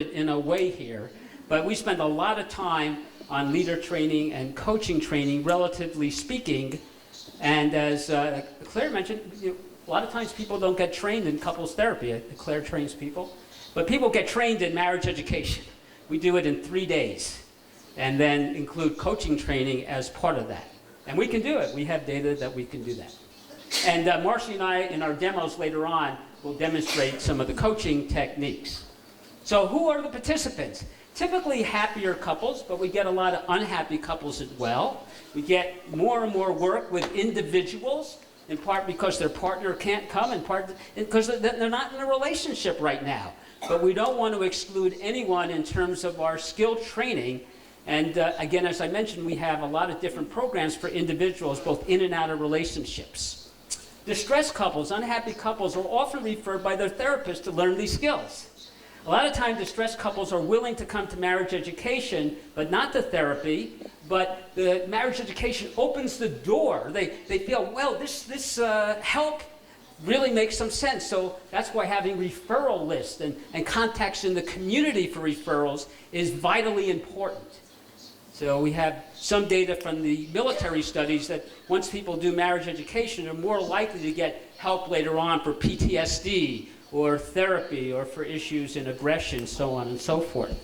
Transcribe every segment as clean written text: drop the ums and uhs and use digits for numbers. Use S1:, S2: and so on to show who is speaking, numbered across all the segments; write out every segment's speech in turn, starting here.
S1: in a way here, but we spend a lot of time on leader training and coaching training, relatively speaking. And as Claire mentioned, a lot of times people don't get trained in couples therapy. Claire trains people, but people get trained in marriage education. We do it in 3 days, and then include coaching training as part of that. And we can do it. We have data that we can do that. And Marcy and I, in our demos later on, will demonstrate some of the coaching techniques. So who are the participants? Typically happier couples, but we get a lot of unhappy couples as well. We get more and more work with individuals, in part because their partner can't come, in part because they're not in a relationship right now. But we don't want to exclude anyone in terms of our skill training. And again, as I mentioned, we have a lot of different programs for individuals, both in and out of relationships. Distressed couples, unhappy couples, are often referred by their therapist to learn these skills. A lot of times, distressed couples are willing to come to marriage education, but not to therapy. But the marriage education opens the door. They feel, well, this help really makes some sense. So that's why having referral lists and contacts in the community for referrals is vitally important. So we have some data from the military studies that once people do marriage education, they're more likely to get help later on for PTSD, or therapy, or for issues in aggression, so on and so forth.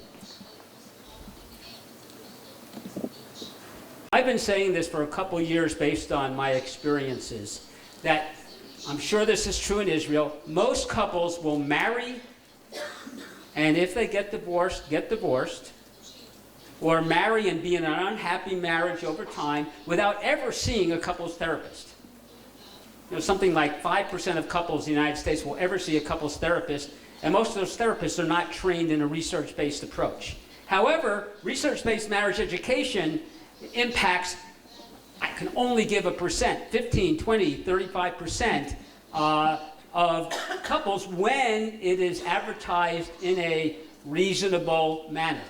S1: I've been saying this for a couple years based on my experiences, that I'm sure this is true in Israel. Most couples will marry, and if they get divorced, or marry and be in an unhappy marriage over time without ever seeing a couples therapist. Something like 5% of couples in the United States will ever see a couples therapist, and most of those therapists are not trained in a research-based approach. However, research-based marriage education impacts, I can only give a percent, 15, 20, 35% of couples when it is advertised in a reasonable manner.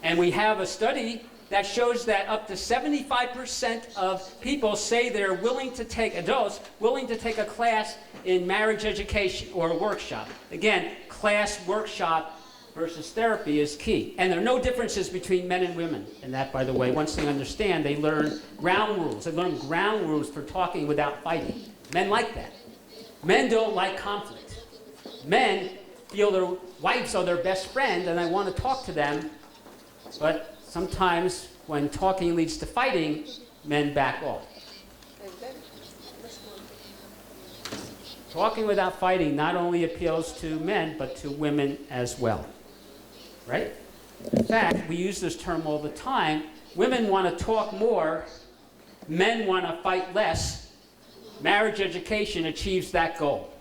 S1: And we have a study that shows that up to 75% of people say they're willing to take, adults, willing to take a class in marriage education or a workshop. Again, class, workshop versus therapy is key. And there are no differences between men and women in that, by the way. Once they understand, they learn ground rules. They learn ground rules for talking without fighting. Men like that. Men don't like conflict. Men feel their wives are their best friend and they want to talk to them, but sometimes, when talking leads to fighting, men back off. Talking without fighting not only appeals to men, but to women as well. Right? In fact, we use this term all the time. Women want to talk more, men want to fight less. Marriage education achieves that goal.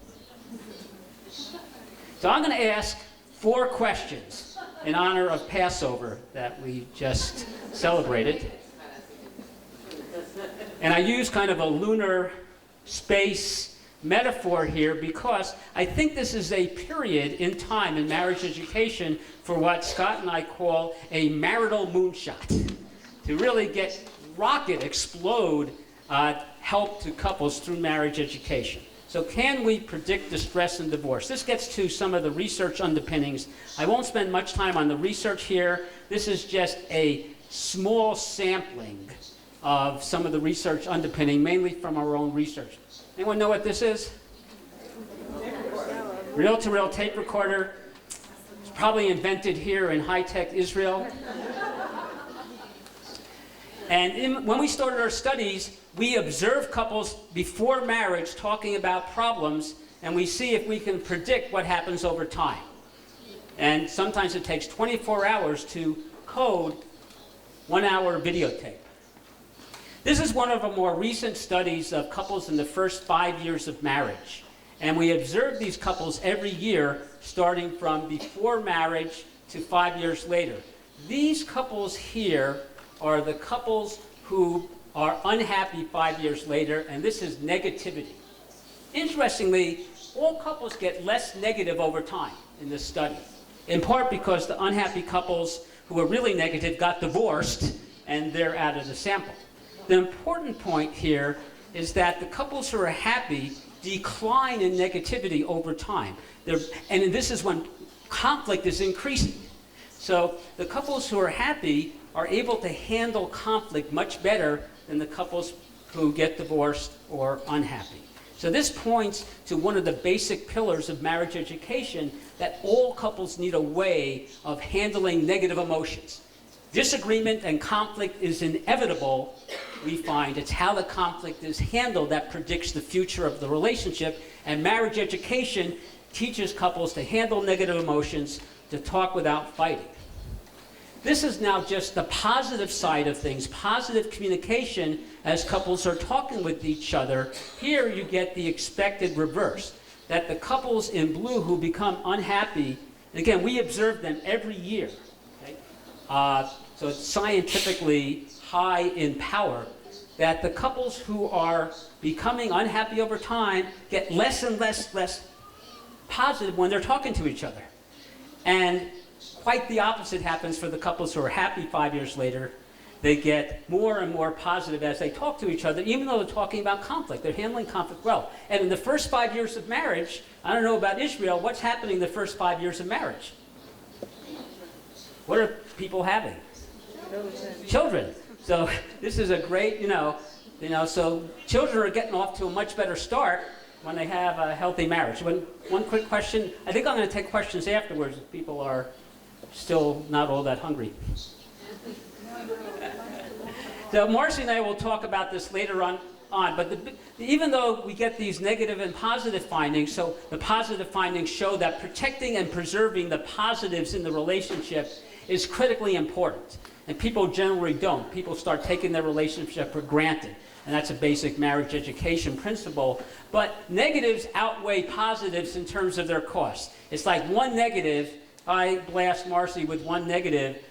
S1: So I'm going to ask 4 questions in honor of Passover that we just celebrated. And I use kind of a lunar space metaphor here because I think this is a period in time in marriage education for what Scott and I call a marital moonshot. To really get explode help to couples through marriage education. So can we predict distress and divorce? This gets to some of the research underpinnings. I won't spend much time on the research here. This is just a small sampling of some of the research underpinning, mainly from our own research. Anyone know what this is? Reel-to-reel tape recorder. It's probably invented here in high-tech Israel. And when we started our studies, we observe couples before marriage talking about problems, and we see if we can predict what happens over time. And sometimes it takes 24 hours to code 1-hour videotape. This is one of our more recent studies of couples in the first 5 years of marriage. And we observe these couples every year, starting from before marriage to 5 years later. These couples here are the couples who are unhappy 5 years later, and this is negativity. Interestingly, all couples get less negative over time in this study, in part because the unhappy couples who are really negative got divorced, and they're out of the sample. The important point here is that the couples who are happy decline in negativity over time. And this is when conflict is increasing. So the couples who are happy are able to handle conflict much better than the couples who get divorced or unhappy. So this points to one of the basic pillars of marriage education, that all couples need a way of handling negative emotions. Disagreement and conflict is inevitable, we find. It's how the conflict is handled that predicts the future of the relationship. And marriage education teaches couples to handle negative emotions, to talk without fighting. This is now just the positive side of things, positive communication as couples are talking with each other. Here you get the expected reverse, that the couples in blue who become unhappy, and again, we observe them every year, okay? So it's scientifically high in power, that the couples who are becoming unhappy over time get less and less positive when they're talking to each other. And quite the opposite happens for the couples who are happy 5 years later. They get more and more positive as they talk to each other, even though they're talking about conflict. They're handling conflict well. And in the first 5 years of marriage, I don't know about Israel, what's happening in the first 5 years of marriage? What are people having? Children. So this is a great, so children are getting off to a much better start when they have a healthy marriage. One quick question. I think I'm going to take questions afterwards if people are still not all that hungry. So Marcy and I will talk about this later on, but even though we get these negative and positive findings, so the positive findings show that protecting and preserving the positives in the relationship is critically important. And people generally don't. People start taking their relationship for granted. And that's a basic marriage education principle. But negatives outweigh positives in terms of their cost. It's like one negative, I blast Marcy with one negative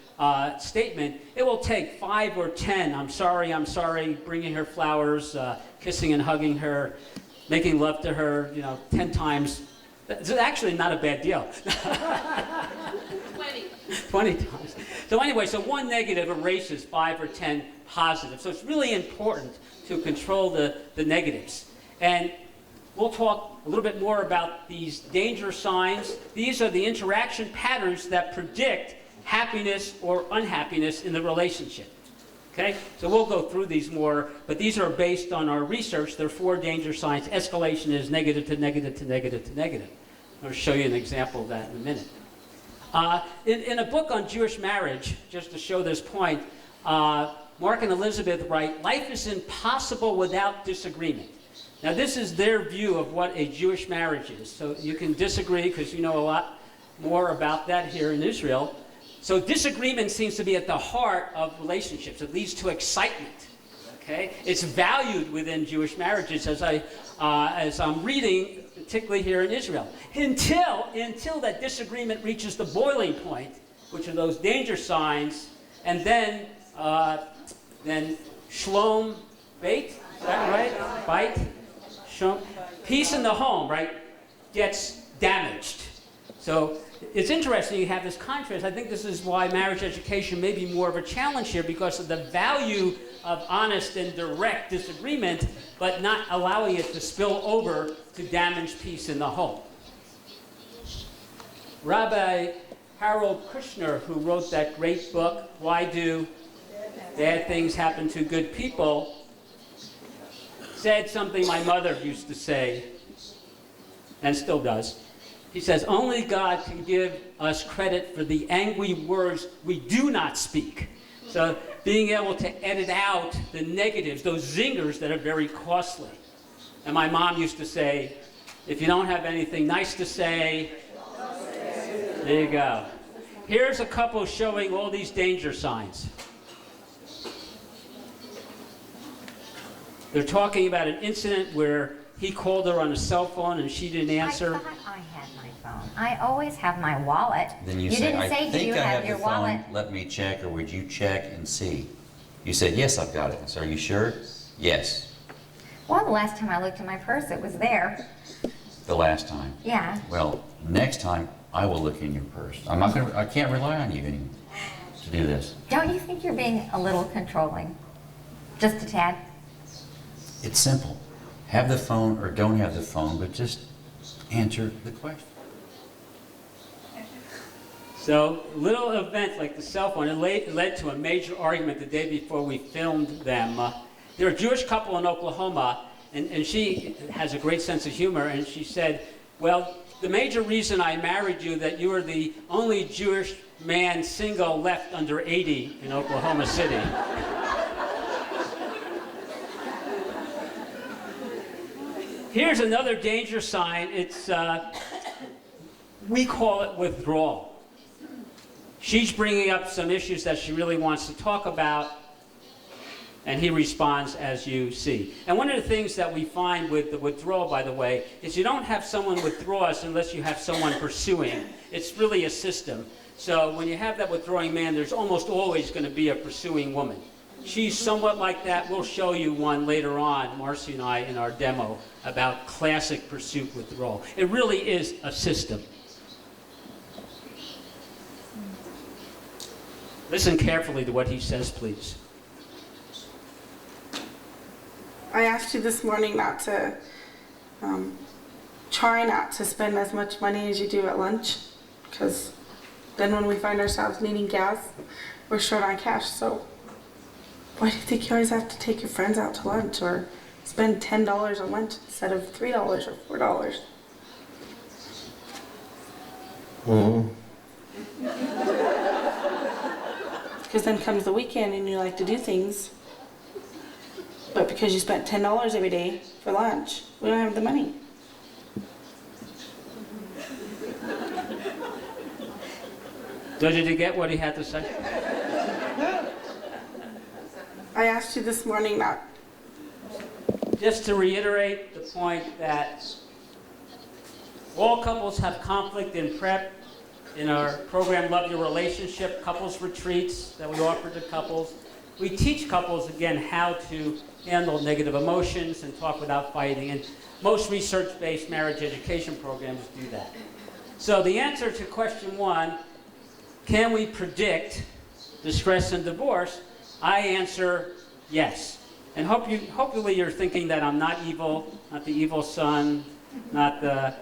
S1: statement, it will take 5 or 10, I'm sorry, bringing her flowers, kissing and hugging her, making love to her, 10 times. It's actually not a bad deal. 20 times. So anyway, so one negative erases 5 or 10 positives. So it's really important to control the negatives. And we'll talk a little bit more about these danger signs. These are the interaction patterns that predict happiness or unhappiness in the relationship. Okay? So we'll go through these more, but these are based on our research. There are 4 danger signs. Escalation is negative to negative to negative to negative. I'll show you an example of that in a minute. In a book on Jewish marriage, just to show this point, Mark and Elizabeth write, life is impossible without disagreement. Now this is their view of what a Jewish marriage is. So you can disagree because you know a lot more about that here in Israel. So disagreement seems to be at the heart of relationships. It leads to excitement. Okay? It's valued within Jewish marriages as I'm reading, particularly here in Israel. Until that disagreement reaches the boiling point, which are those danger signs, and then shalom bait, is that right? Bite, shalom, peace in the home, right, gets damaged. So it's interesting you have this contrast. I think this is why marriage education may be more of a challenge here, because of the value of honest and direct disagreement, but not allowing it to spill over to damage peace in the home. Rabbi Harold Kushner, who wrote that great book, Why Do Bad Things Happen to Good People, said something my mother used to say, and still does. He says, only God can give us credit for the angry words we do not speak. So being able to edit out the negatives, those zingers that are very costly. And my mom used to say, if you don't have anything nice to say, there you go. Here's a couple showing all these danger signs. They're talking about an incident where he called her on a cell phone and she didn't answer.
S2: I thought I had my phone. I always have my wallet.
S3: Then you
S2: didn't
S3: say,
S2: say,
S3: I
S2: do
S3: think
S2: you
S3: I
S2: have
S3: have
S2: your
S3: the
S2: wallet?
S3: phone, let me check, or would you check and see? You said, yes, I've got it. I said, are you sure? Yes.
S2: Well, the last time I looked in my purse, it was there.
S3: The last time.
S2: Yeah.
S3: Well, next time, I will look in your purse. I can't rely on you anymore to do this.
S2: Don't you think you're being a little controlling? Just a tad?
S3: It's simple. Have the phone or don't have the phone, but just answer the question.
S1: So, little events like the cell phone, it led to a major argument the day before we filmed them. They're a Jewish couple in Oklahoma, and she has a great sense of humor, and she said, well, the major reason I married you that you were the only Jewish man single left under 80 in Oklahoma City. Here's another danger sign. It's, we call it withdrawal. She's bringing up some issues that she really wants to talk about, and he responds as you see. And one of the things that we find with the withdrawal, by the way, is you don't have someone withdraw us unless you have someone pursuing. It's really a system. So when you have that withdrawing man, there's almost always going to be a pursuing woman. She's somewhat like that. We'll show you one later on, Marcy and I, in our demo, about classic pursuit withdrawal. It really is a system. Listen carefully to what he says, please.
S4: I asked you this morning not to, try not to spend as much money as you do at lunch, because then when we find ourselves needing gas, we're short on cash. So why do you think you always have to take your friends out to lunch or spend $10 on lunch instead of $3 or $4? Because then comes the weekend and you like to do things, but because you spent $10 every day for lunch, we don't have the money.
S1: Did you get what he had to say?
S4: I asked you this morning not.
S1: Just to reiterate the point that all couples have conflict in prep. In our program, Love Your Relationship, couples retreats that we offer to couples, we teach couples, again, how to handle negative emotions and talk without fighting. And most research-based marriage education programs do that. So the answer to question one, can we predict distress and divorce? I answer yes. And hopefully you're thinking that I'm not evil, not the evil son, not the...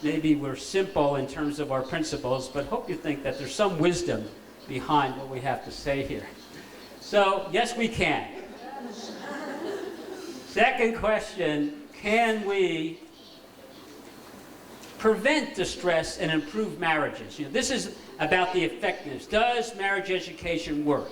S1: Maybe we're simple in terms of our principles, but hope you think that there's some wisdom behind what we have to say here. So, yes, we can. Second question, can we prevent distress and improve marriages? You know, this is about the effectiveness. Does marriage education work?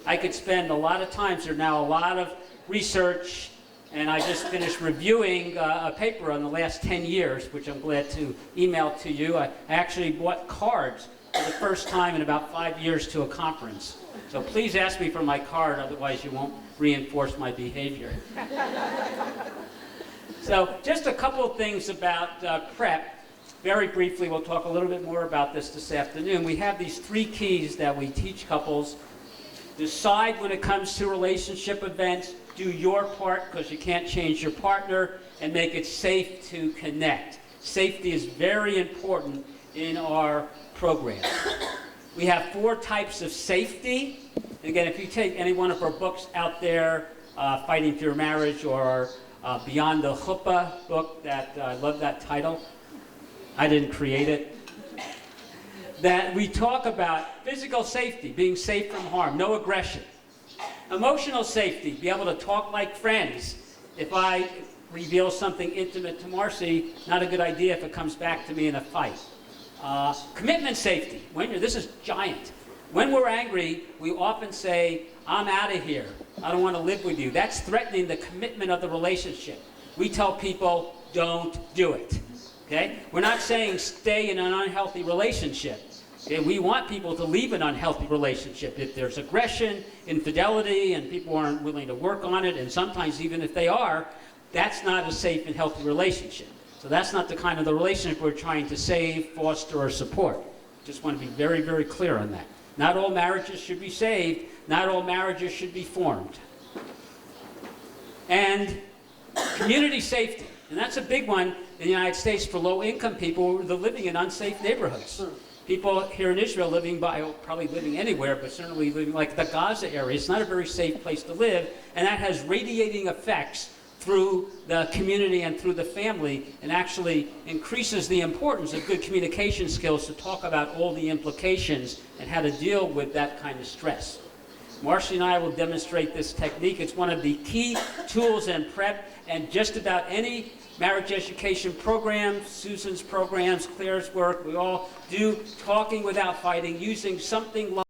S1: I could spend a lot of time. There's now a lot of research, and I just finished reviewing a paper on the last 10 years, which I'm glad to email to you. I actually bought cards for the first time in about 5 years to a conference. So please ask me for my card, otherwise you won't reinforce my behavior. So just a couple of things about prep. Very briefly, we'll talk a little bit more about this afternoon. We have these 3 keys that we teach couples. Decide when it comes to relationship events. Do your part, because you can't change your partner, and make it safe to connect. Safety is very important in our program. We have 4 types of safety. And again, if you take any one of our books out there, Fighting for Your Marriage, or Beyond the Chuppah book, that I love that title. I didn't create it. That we talk about physical safety, being safe from harm, no aggression. Emotional safety, be able to talk like friends. If I reveal something intimate to Marcy, not a good idea if it comes back to me in a fight. Commitment safety, this is giant. When we're angry, we often say, I'm out of here. I don't want to live with you. That's threatening the commitment of the relationship. We tell people, don't do it. Okay? We're not saying stay in an unhealthy relationship. Okay? We want people to leave an unhealthy relationship. If there's aggression, infidelity, and people aren't willing to work on it, and sometimes even if they are, that's not a safe and healthy relationship. So that's not the kind of the relationship we're trying to save, foster, or support. Just want to be very, very clear on that. Not all marriages should be saved. Not all marriages should be formed. And community safety. And that's a big one in the United States for low-income people who are living in unsafe neighborhoods. People here in Israel probably living anywhere, but certainly living like the Gaza area. It's not a very safe place to live, and that has radiating effects through the community and through the family, and actually increases the importance of good communication skills to talk about all the implications and how to deal with that kind of stress. Marcy and I will demonstrate this technique. It's one of the key tools in prep, and just about any marriage education program, Susan's programs, Claire's work, we all do talking without fighting using something like